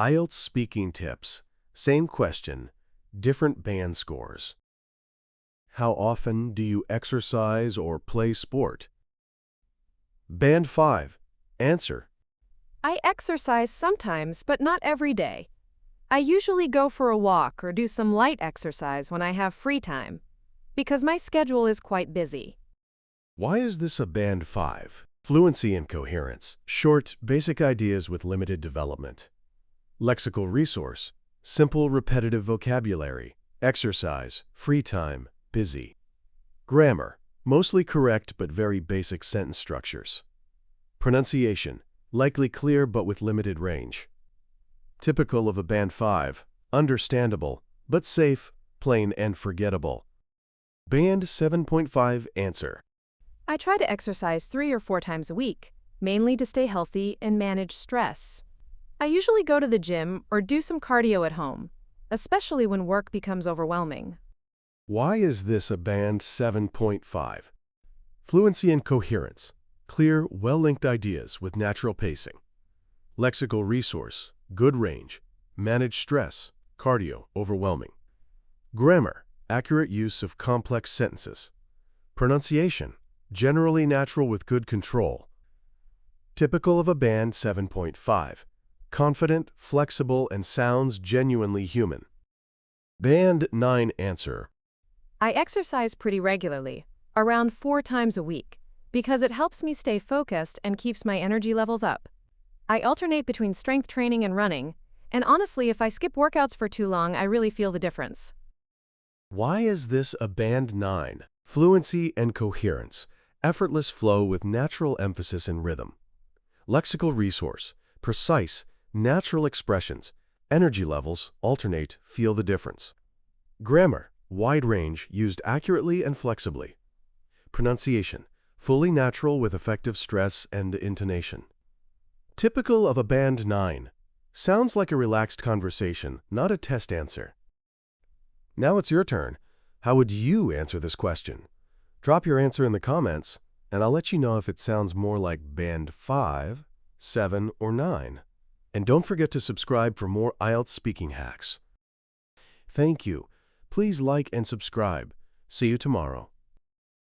IELTS speaking tips. Same question, different band scores. How often do you exercise or play sport? Band 5. Answer. I exercise sometimes, but not every day. I usually go for a walk or do some light exercise when I have free time, because my schedule is quite busy. Why is this a Band 5? Fluency and coherence. Short, basic ideas with limited development. Lexical resource. Simple, repetitive vocabulary. Exercise. Free time. Busy. Grammar. Mostly correct but very basic sentence structures. Pronunciation. Likely clear but with limited range. Typical of a Band 5. Understandable, but safe, plain, and forgettable. Band 7.5 Answer. I try to exercise 3 or 4 times a week, mainly to stay healthy and manage stress. I usually go to the gym or do some cardio at home, especially when work becomes overwhelming. Why is this a Band 7.5? Fluency and coherence. Clear, well-linked ideas with natural pacing. Lexical resource. Good range. Manage stress. Cardio. Overwhelming. Grammar. Accurate use of complex sentences. Pronunciation. Generally natural with good control. Typical of a Band 7.5. Confident, flexible, and sounds genuinely human. Band 9 Answer. I exercise pretty regularly, around 4 times a week, because it helps me stay focused and keeps my energy levels up. I alternate between strength training and running, and honestly, if I skip workouts for too long, I really feel the difference. Why is this a Band 9? Fluency and coherence. Effortless flow with natural emphasis and rhythm. Lexical resource. Precise, natural expressions. Energy levels, alternate, feel the difference. Grammar. Wide range, used accurately and flexibly. Pronunciation. Fully natural with effective stress and intonation. Typical of a Band 9. Sounds like a relaxed conversation, not a test answer. Now it's your turn. How would you answer this question? Drop your answer in the comments, and I'll let you know if it sounds more like Band 5, 7, or 9. And don't forget to subscribe for more IELTS speaking hacks. Thank you. Please like and subscribe. See you tomorrow.